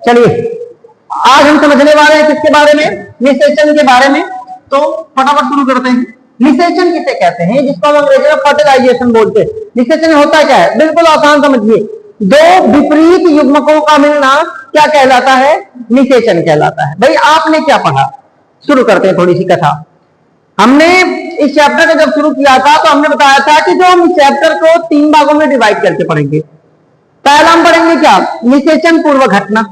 चलिए आज हम समझने वाले हैं किसके बारे में, निषेचन के बारे में। तो फटाफट शुरू करते हैं। निषेचन किसे कहते हैं, जिसको हम अंग्रेजी में फर्टिलाइजेशन बोलते हैं। निषेचन होता क्या है, बिल्कुल आसान समझिए। दो विपरीत युग्मकों का मिलना क्या कहलाता है, निषेचन कहलाता है। भाई आपने क्या पढ़ा, शुरू करते हैं थोड़ी सी कथा। हमने इस चैप्टर को जब शुरू किया था तो हमने बताया था कि जो हम इस चैप्टर को 3 भागों में डिवाइड करके पढ़ेंगे। पहला हम पढ़ेंगे क्या, निषेचन पूर्व घटना,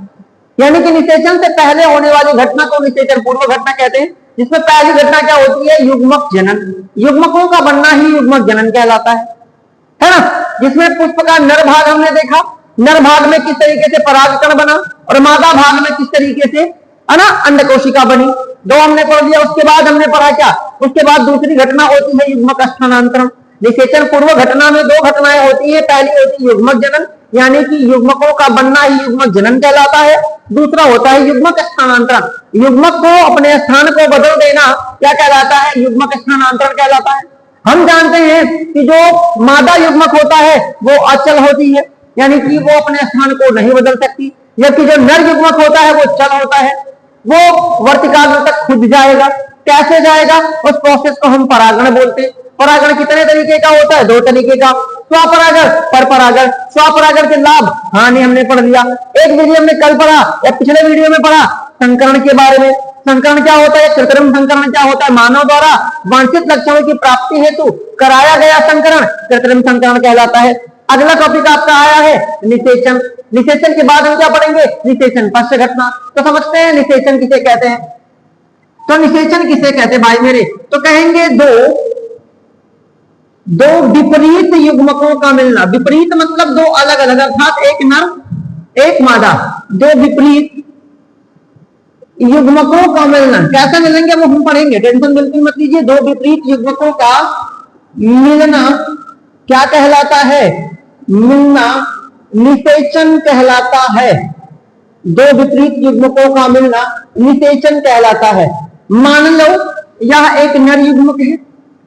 यानी कि निषेचन से पहले होने वाली घटना को निषेचन पूर्व घटना कहते हैं। जिसमें पहली घटना क्या होती है, युग्मक जनन। युग्मकों का बनना ही युग्मक जनन कहलाता है ना। जिसमें पुष्प का नर भाग हमने देखा, नर भाग में किस तरीके से परागकण बना और मादा भाग में किस तरीके से है ना अंड कोशिका बनी। दो हमने पढ़ लिया। उसके बाद हमने पढ़ा क्या, उसके बाद दूसरी घटना होती है युग्मक स्थानांतरण। निषेचन पूर्व घटना में 2 घटनाएं होती है। पहली होती है युग्मक जनन, यानी कि युग्मकों का बनना ही युग्मक जनन कहलाता है। दूसरा होता है युग्मक स्थानांतरण, युग्मक को अपने स्थान को बदल देना क्या कहलाता है, युग्मक स्थानांतरण कहलाता है। हम जानते हैं कि जो मादा युग्मक होता है वो अचल होती है, यानी कि वो अपने स्थान को नहीं बदल सकती। जबकि जो नर युग्मक होता है वो चल होता है, वो वर्तिकाग्र तक खुद जाएगा। कैसे जाएगा, उस प्रोसेस को हम परागण बोलते हैं। परागण कितने तरीके का होता है, 2 तरीके का, स्वपरागण, परपरागण। स्वपरागण के लाभ हानि हमने पढ़ लिया। एक वीडियो हमने कल पढ़ा या पिछले वीडियो में पढ़ा संकरण के बारे में। संकरण क्या होता है, कृत्रिम संकरण क्या होता है, मानव द्वारा वांछित लक्षणों की प्राप्ति हेतु कराया गया संकरण कृत्रिम संकरण कहलाता है। अगला टॉपिक आपका आया है निषेचन। निषेचन के बाद हम क्या पढ़ेंगे, निषेचन पश्च घटना। तो समझते हैं निषेचन किसे कहते हैं। तो निषेचन किसे कहते हैं भाई मेरे, तो कहेंगे दो विपरीत युग्मकों का मिलना। विपरीत मतलब 2 अलग अलग, अर्थात एक नर एक मादा, 2 विपरीत युग्मकों का मिलना। कैसे मिलेंगे वो हम पढ़ेंगे, टेंशन बिल्कुल मत लीजिए। 2 विपरीत युग्मकों का मिलना क्या कहलाता है, मिलना निषेचन कहलाता है। 2 विपरीत युग्मकों का मिलना निषेचन कहलाता है। मान लो यह एक नर युग्मक है,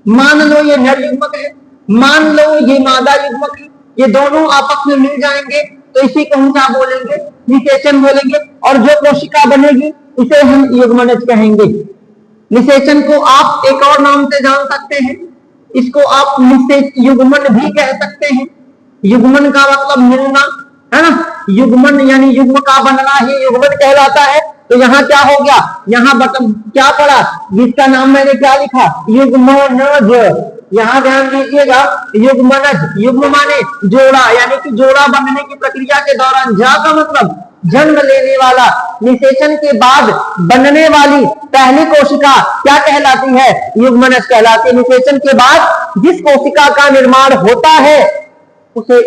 मान लो ये नर युग्मक है, मान लो ये मादा युग्मक है। ये दोनों आपस में मिल जाएंगे तो इसी को हम क्या बोलेंगे, निषेचन बोलेंगे। और जो कोशिका बनेगी इसे हम युग्मनज कहेंगे। निषेचन को आप एक और नाम से जान सकते हैं, इसको आप युग्मन भी कह सकते हैं। युग्मन का मतलब मिलना है ना, युग्मन यानी युग्म का बनना ही युग्मन कहलाता है। तो यहाँ क्या हो गया, यहाँ बटन क्या पड़ा, जिसका नाम मैंने क्या लिखा, युग्मनज। यहाँ ध्यान दीजिएगा, युग्मनज, युग्म माने जोड़ा, यानी कि जोड़ा बनने की प्रक्रिया के दौरान, जा का मतलब जन्म लेने वाला। निषेचन के बाद बनने वाली पहली कोशिका क्या कहलाती है, युग्मनज कहलाती है। निषेचन के बाद जिस कोशिका का निर्माण होता है उसे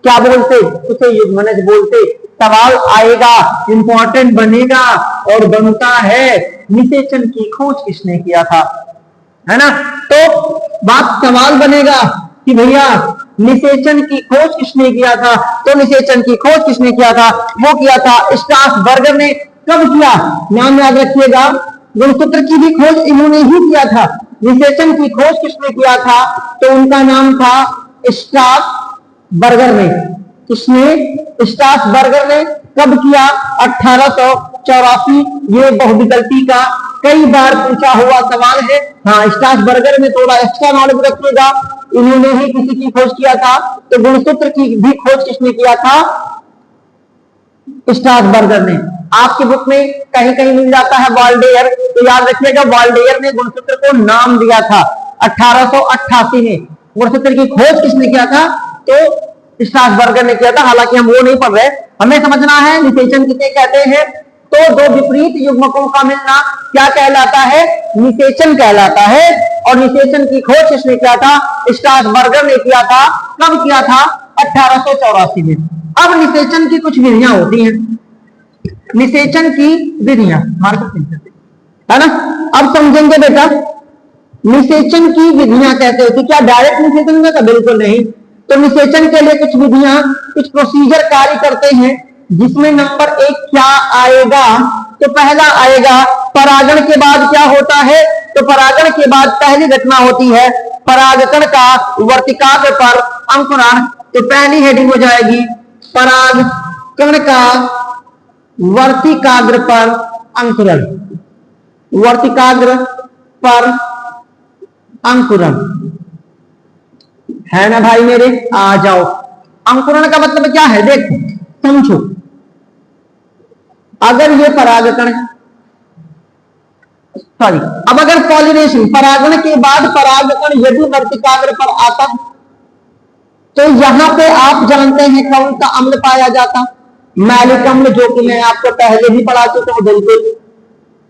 क्या बोलते, उसे युग्मनज बोलते। सवाल आएगा, इंपॉर्टेंट बनेगा और बनता है, निषेचन की खोज किसने किया था, है ना। तो बात सवाल बनेगा कि भैया निषेचन की खोज किसने किया था। तो निषेचन की खोज किसने किया था, वो किया था स्ट्रासबर्गर ने। कब किया, नाम याद रखिएगा, गुणसूत्र की भी खोज इन्होंने ही किया था। निषेचन की खोज किसने किया था, तो उनका नाम था स्ट्रासबर्गर ने। किसने, स्ट्रासबर्गर ने। कब किया, 1884। ये बहुविकल्पी का कई बार पूछा हुआ सवाल है। हाँ, स्ट्रासबर्गर में थोड़ा एक्स्ट्रा नॉलेज रखिएगा, इन्होंने ही किसी की खोज किया था। तो गुणसूत्र की भी खोज किसने किया था, स्ट्रासबर्गर ने। आपकी बुक में कहीं कहीं मिल जाता है वाल्डेयर, तो याद रखिएगा वाल्डेयर ने गुणसूत्र को नाम दिया था 1888 में। गुणसूत्र की खोज किसने किया था, तो स्ट्रासबर्गर ने किया था। हालांकि हम वो नहीं पढ़ रहे, हमें समझना है निषेचन किसे कहते हैं। तो 2 विपरीत युग्मकों का मिलना क्या कहलाता है, निषेचन कहलाता है। और निषेचन की खोज किसने किया था, स्ट्रासबर्गर ने किया था। कब किया था, 1884 में। अब निषेचन की कुछ विधियां होती हैं, निषेचन की विधियां है ना। अब समझेंगे बेटा, निषेचन की विधियां कैसे होती, क्या डायरेक्ट निषेचन में, बिल्कुल नहीं। तो निषेचन के लिए कुछ विधियां, कुछ प्रोसीजर कार्य करते हैं, जिसमें नंबर 1 क्या आएगा, तो पहला आएगा परागण के बाद क्या होता है, तो परागण के बाद पहली घटना होती है परागकण का वर्तिकाग्र पर अंकुरण। तो पहली हेडिंग हो जाएगी परागकण का वर्तिकाग्र पर अंकुरण, वर्तिकाग्र पर अंकुरण है ना भाई मेरे, आ जाओ। अंकुरण का मतलब क्या है, देखो समझो। अगर ये परागकण है, सॉरी, अब अगर पॉलिनेशन परागण के बाद परागकण यदि वर्तिकाग्र पर आता तो यहां पे आप जानते हैं कौन सा अम्ल पाया जाता, मैलिक अम्ल, जो कि मैं आपको पहले ही पढ़ा चुका हूं। बिल्कुल,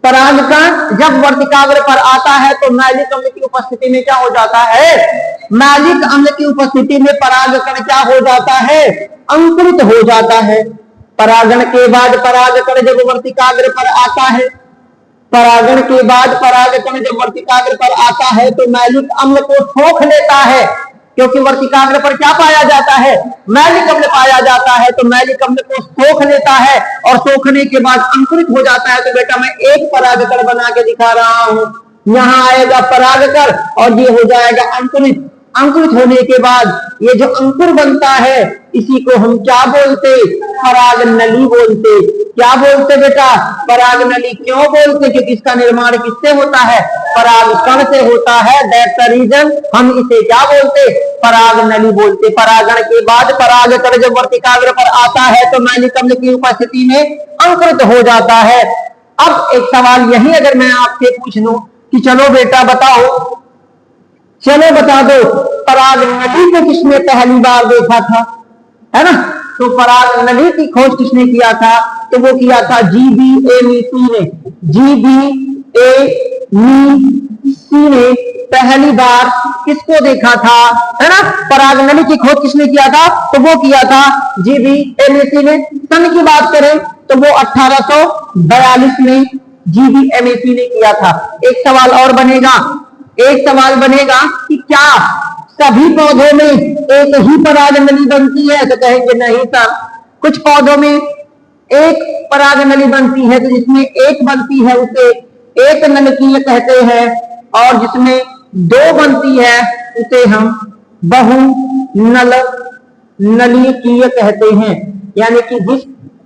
परागकण जब वर्तिकाग्र पर आता है तो मैलिक अम्ल की उपस्थिति में क्या हो जाता है, मैलिक अम्ल की उपस्थिति में परागकण क्या हो जाता है, अंकुरित हो जाता है। परागण के बाद परागकण जब वर्तिकाग्र पर आता है, परागण के बाद परागकण जब वर्तिकाग्र पर आता है तो मैलिक अम्ल को सोख लेता है, क्योंकि वर्तिकाग्र पर क्या पाया जाता है, मैलिक अम्ल पाया जाता है। तो मैलिक अम्ल को सोख लेता है और सोखने के बाद अंकुरित हो जाता है। तो बेटा मैं एक परागकण बना के दिखा रहा हूं, यहां आएगा परागकण और ये हो जाएगा अंकुरित। अंकुरित होने के बाद ये जो अंकुर बनता है इसी को हम क्या बोलते, परागनली बोलते। क्या बोलते बेटा, परागनली। क्यों बोलते, क्योंकि इसका निर्माण किससे होता है, परागकण से होता है। दैट्स द रीजन हम इसे क्या बोलते, परागनली बोलते। परागण के बाद परागकण जब वर्तिकाग्र पर आता है तो मैलिक अम्ल की उपस्थिति में अंकुरित हो जाता है। अब एक सवाल यही अगर मैं आपसे पूछ लूं कि चलो बेटा बताओ, चलो बता दो, परागनली को किसने पहली बार देखा था, है ना। तो परागनली की खोज किसने किया था, तो वो किया था जीबी एमीसी ने। जीबी एमीसी ने पहली बार किसको देखा था, है ना। परागनली की खोज किसने किया था, तो वो किया था जीबी एमीसी ने। सन की बात करें तो वो 1842 में जीबी एमीसी ने किया था। एक सवाल और बनेगा, एक सवाल बनेगा कि क्या सभी पौधों में एक ही परागनली बनती है, तो कहेंगे नहीं सर, कुछ पौधों में एक परागनली बनती है, तो जिसमें एक बनती है उसे एक नलकीय कहते हैं, और जिसमें दो बनती है उसे हम बहु नल नलिकीय कहते हैं। यानी कि जिस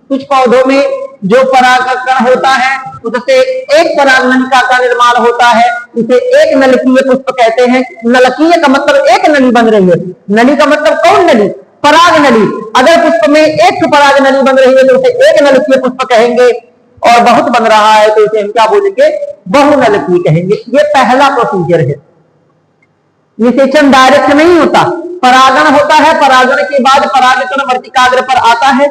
कुछ पौधों में जो परागकण होता है उससे एक परागनलिका का निर्माण होता है, उसे एक नलकीय पुष्प कहते हैं। नलकीय का मतलब एक नली बन रही है, नली का मतलब कौन नली, पराग नली। अगर पुष्प में एक पराग नली बन रही है तो उसे एक नलकीय पुष्प कहेंगे, और बहुत बन रहा है तो इसे हम क्या बोलेंगे, बहुनलकीय कहेंगे। ये पहला प्रोसीजर है। निषेचन डायरेक्ट नहीं होता, परागण होता है, परागण के बाद परागकण वर्तिकाग्र पर आता है,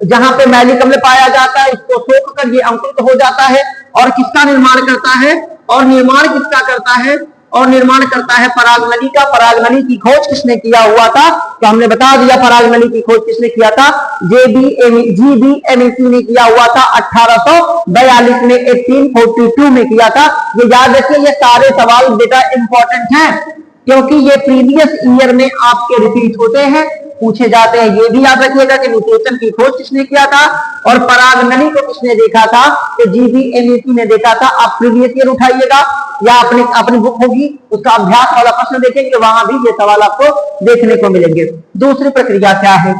जहां पे मैलिक अम्ल पाया जाता है, उसको सोख कर ये अंकुरित हो जाता है और किसका निर्माण करता है, और निर्माण किसका करता है, और निर्माण करता है परागनली का। परागनली की खोज किसने किया हुआ था, तो हमने बता दिया परागनली की खोज किसने किया था, जीबी एमीसी ने किया हुआ था 1842 में, 1842 में किया था। ये याद रखिए, ये सारे सवाल बेटा इंपॉर्टेंट हैं क्योंकि ये प्रीवियस ईयर में आपके रिपीट होते हैं, पूछे जाते हैं। ये भी याद रखिएगा कि निषेचन की खोज किसने किया था और परागनली को किसने देखा था, तो जीबी एमीसी ने देखा था। आप प्रीवियस ईयर उठाइएगा या अपनी बुक होगी उसका अभ्यास वाला प्रश्न देखेंगे, वहां भी ये सवाल आपको देखने को मिलेंगे। दूसरी प्रक्रिया क्या है,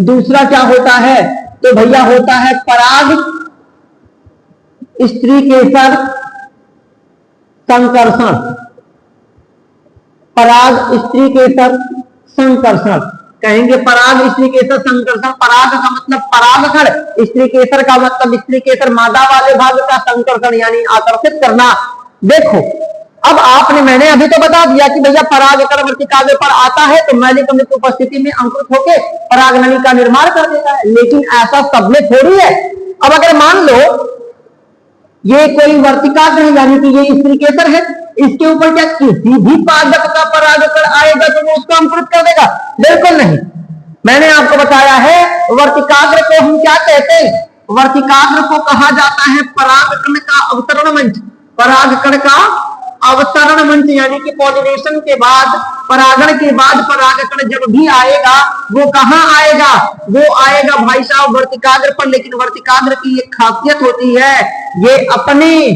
दूसरा क्या होता है, तो भैया होता है पराग स्त्रीकेसर संकर्षण। पराग स्त्रीकेसर संकर्षण कहेंगे, पराग स्त्रीकेसर संकर्षण। पराग का मतलब परागकण, स्त्रीकेसर का मतलब स्त्रीकेसर मादा वाले भाग का, संकर्षण यानी आकर्षित करना। देखो अब आपने, मैंने अभी तो बता दिया कि भैया परागकण वर्तिकाग्र पर आता है तो मैलिक अम्ल की उपस्थिति में अंकुरित होकर परागनली का निर्माण कर देता है, लेकिन ऐसा सब में थोड़ी है। अब अगर मान लो ये कोई वर्तिकाग्र है यानी कि ये स्त्रीकेसर है, इसके ऊपर क्या किसी भी पादप का परागकण आएगा तो वो उसको अंकुरित कर देगा, बिल्कुल नहीं। मैंने आपको बताया है वर्तिकाग्र को हम क्या कहते हैं, वर्तिकाग्र को कहा जाता है परागकण का अवतरण मंच। परागकण का अवतरण मंच यानी कि पॉलिनेशन के बाद, परागण के बाद परागकण जब भी आएगा वो कहां आएगा, वो आएगा भाई साहब वर्तिकाग्र पर। लेकिन वर्तिकाग्र की एक खासियत होती है, ये अपने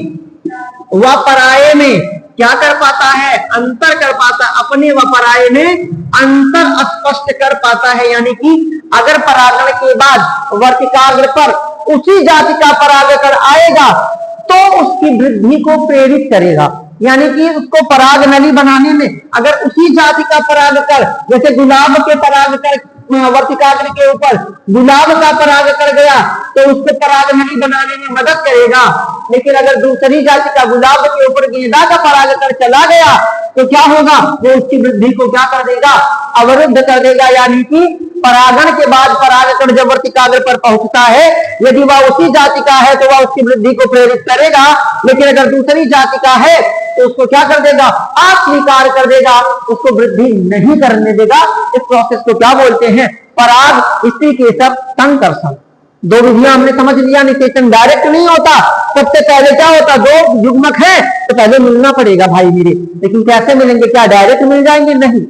व पराये में क्या कर पाता है, अंतर कर पाता, अपने व पराये में अंतर स्पष्ट कर पाता है। यानी कि अगर परागण के बाद वर्तिकाग्र पर उसी जाति का परागकण आएगा तो उसकी वृद्धि को प्रेरित करेगा। यानी कि उसको पराग नली बनाने में अगर उसी जाति का परागकण, जैसे गुलाब के परागकण वर्तिकाग्र के ऊपर गुलाब का परागकण गया तो उसको पराग नली बनाने में मदद करेगा। लेकिन अगर दूसरी जाति का गुलाब के ऊपर गेंदा का परागकण चला गया तो क्या होगा, वो उसकी वृद्धि को क्या कर देगा, अवरुद्ध कर देगा। यानी कि परागण के बाद परागकण जब वर्तिकाग्र पर पहुंचता है, यदि वह उसी जाति का है तो वह उसकी वृद्धि को प्रेरित करेगा, लेकिन अगर दूसरी जाति का है तो उसको क्या कर देगा, अस्वीकार कर देगा, उसको वृद्धि नहीं करने देगा। इस प्रोसेस को क्या बोलते हैं, पराग स्त्री केसर संकर्षण। दो विधियां हमने समझ लिया। निषेचन डायरेक्ट नहीं होता, सबसे पहले क्या होता, दो युग्मक है तो पहले मिलना पड़ेगा भाई मेरे। लेकिन कैसे मिलेंगे, क्या डायरेक्ट मिल जाएंगे, नहीं।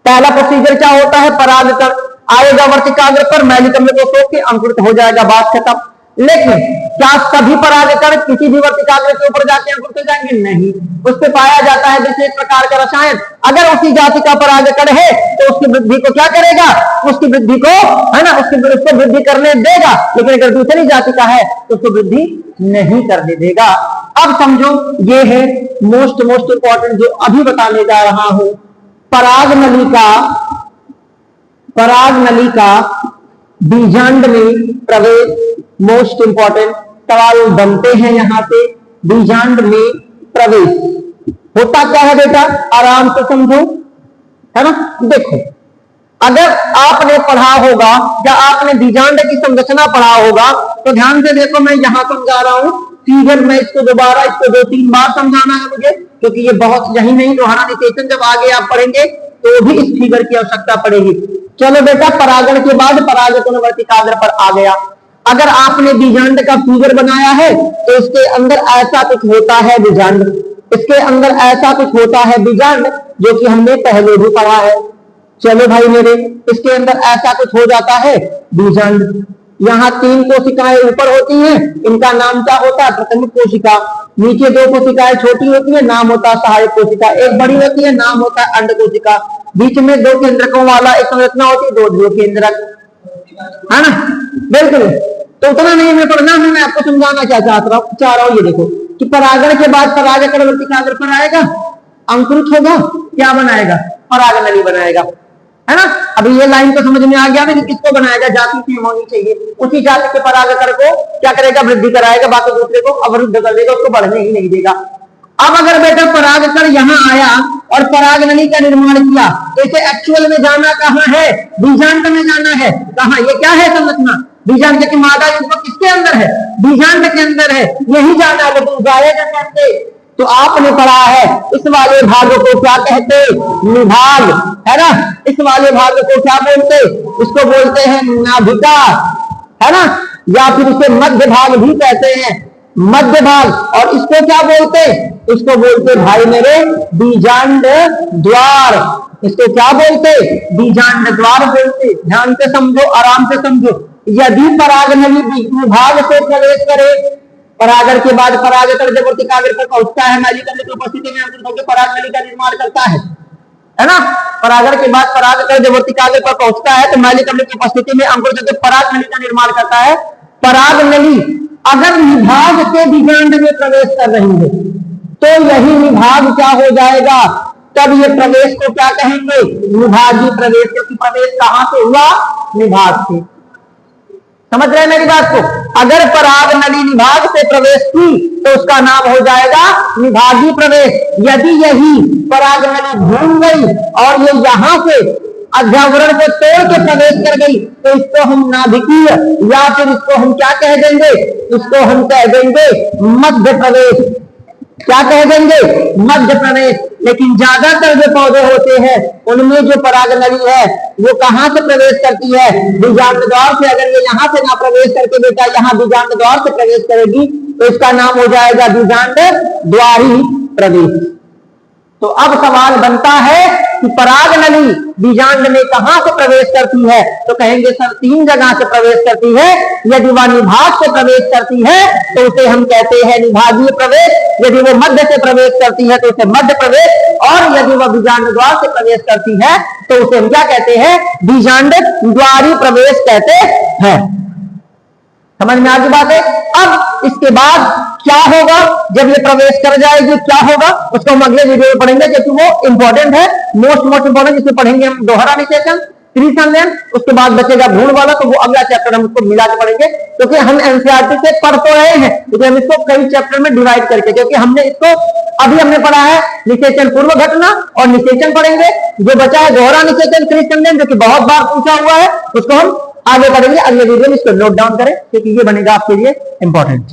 पहला प्रोसीजर क्या होता है, परागकण आएगा वर्तिकाग्र पर, मैलिकम्ल को सोख के अंकुरित हो जाएगा, बात खत्म। लेकिन क्या सभी परागकण किसी भी वर्तिकाग्र के ऊपर जाके अंकुरित हो जाएंगे, नहीं। उस पर पाया जाता है विशेष प्रकार का रसायन। अगर उसी जाति का परागकण है तो उसकी वृद्धि को क्या करेगा, उसकी वृद्धि को, है ना, उसको वृद्धि करने देगा। लेकिन अगर दूसरी जाति का है तो उसको वृद्धि नहीं करने देगा। अब समझो, ये है मोस्ट इंपॉर्टेंट जो अभी बताने जा रहा हूं, पराग नली का बीजांड में प्रवेश। मोस्ट इंपॉर्टेंट सवाल बनते हैं यहां से, बीजांड में प्रवेश होता क्या है बेटा, आराम से समझो, है ना। देखो, अगर आपने पढ़ा होगा या आपने बीजांड की संरचना पढ़ा होगा तो ध्यान से देखो, मैं यहां समझा रहा हूं फिगर, मैं इसको दोबारा, इसको 2-3 बार समझाना है मुझे, क्योंकि ये बहुत यही नहीं, दोहरा निषेचन जब आगे आप पढ़ेंगे तो भी इस फिगर की आवश्यकता पड़ेगी। चलो बेटा, परागण के बाद परागकण वर्तिकाग्र पर आ गया। अगर आपने बीजांड का फिगर बनाया है तो इसके अंदर ऐसा कुछ होता है बीजांड, इसके अंदर ऐसा कुछ होता है बीजांड, जो कि हमने पहले भी पढ़ा है। चलो भाई मेरे, इसके अंदर ऐसा कुछ हो जाता है बीजांड। यहाँ 3 कोशिकाएं ऊपर होती हैं, इनका नाम क्या होता है, प्राथमिक कोशिका। नीचे 2 कोशिकाएं छोटी होती है, नाम होता है सहायक कोशिका। एक बड़ी होती है, नाम होता है अंड कोशिका। बीच में 2 केंद्रकों वाला एक संरचना होती है, 2 ध्रुव केंद्रक, है ना। बिल्कुल, तो उतना नहीं हमें पढ़ना है, मैं आपको समझाना क्या चाह रहा हूं। ये देखो कि परागण के बाद परागकण वर्तिकाग्र पर आएगा, अंकुरित होगा, क्या बनाएगा, पराग नली बनाएगा, है ना। अभी ये लाइन तो समझ में आ गया ना कि किसको बनाएगा, जाति सेम होनी चाहिए। उसी जाति के परागकण को क्या करेगा, वृद्धि कराएगा, बाकी दूसरे को अवरुद्ध कर देगा, उसको बढ़ने ही नहीं देगा। अब अगर बेटा परागकण यहाँ आया और पराग नली का निर्माण किया तो इसे एक्चुअल में जाना कहाँ है, बीजांड में जाना है। कहाँ, ये क्या है संरचना, बीजांड की मादा युग्मक किसके अंदर है, बीजांड के अंदर है, यही जाना है। लेकिन जाएगा कैसे, तो आपने पढ़ा है इस वाले भाग को क्या कहते, निभाग, है ना। इस वाले भाग को क्या बोलते, इसको बोलते हैं नाभिका, है ना, या फिर इसे मध्य भाग भी कहते हैं, मध्य भाग। और इसको क्या बोलते, इसको बोलते भाई मेरे बीजांड द्वार। इसको क्या बोलते, बीजांड द्वार बोलते। ध्यान से समझो, आराम से समझो। यदि पराग नली विभाग से प्रवेश करे, परागण के बाद परागकण जब वर्तिकाग्र पर पहुंचता है, मैलिकम्ल की उपस्थिति में अंकुरित होकर पराग नली का निर्माण करता है ना। परागण के बाद परागकण जब वर्तिकाग्र पर पहुंचता है तो मैलिकम्ल की उपस्थिति में अंकुरित होकर पराग नली का निर्माण करता है। पराग नली अगर निभाग से बीजांड में प्रवेश कर रही है तो यही निभाग क्या हो जाएगा, तब ये प्रवेश को क्या कहेंगे, निभागी प्रवेश। क्योंकि प्रवेश कहां से हुआ, निभाग से। समझ रहे हैं मेरी बात को। अगर पराग नली निभाग से प्रवेश की तो उसका नाम हो जाएगा निभागी प्रवेश। यदि यही पराग नली घूम गई और ये यहां से अध्यावरण को तोड़ के प्रवेश कर गई तो इसको हम नाभिकीय, या फिर इसको हम क्या कह देंगे, इसको हम कह देंगे मध्य प्रवेश। क्या कह देंगे, मध्य प्रवेश। लेकिन ज्यादातर जो पौधे होते हैं उनमें जो पराग नली है वो कहां से प्रवेश करती है, बीजांड द्वार से। अगर ये यहां से ना प्रवेश करके बेटा यहाँ बीजांड द्वार से प्रवेश करेगी तो इसका नाम हो जाएगा बीजांड द्वारी प्रवेश। तो अब सवाल बनता है कि पराग नली बीजांड में कहां से प्रवेश करती है, तो कहेंगे सर 3 जगह से प्रवेश करती है। यदि वह निभाग से प्रवेश करती है तो उसे हम कहते हैं निभागीय प्रवेश, यदि वो मध्य से प्रवेश करती है तो उसे मध्य प्रवेश, और यदि वह बीजांड द्वार से प्रवेश करती है तो उसे हम क्या कहते हैं, बीजांड द्वारी प्रवेश कहते हैं। समझ में आ गई बात है। अब इसके बाद क्या होगा, जब ये प्रवेश कर जाएगी क्या होगा उसको हम अगले वीडियो में पढ़ेंगे, क्योंकि वो इंपॉर्टेंट है, मोस्ट इंपॉर्टेंट, जिसमें पढ़ेंगे हम दोहरा निषेचन, त्रिसंलयन, उसके बाद बचेगा भ्रूण वाला, तो वो अगला चैप्टर हम उसको मिला के पढ़ेंगे, क्योंकि हम एनसीईआरटी से पढ़ तो रहे हैं लेकिन हम इसको कई चैप्टर में डिवाइड करके, क्योंकि हमने इसको अभी हमने पढ़ा है निषेचन पूर्व घटना और निषेचन पढ़ेंगे, जो बचा है दोहरा निषेचन त्रिसंलयन जो कि बहुत बार पूछा हुआ है, उसको हम आगे पढ़ेंगे अगले वीडियो में। इसको नोट डाउन करें क्योंकि ये बनेगा आपके लिए इंपॉर्टेंट।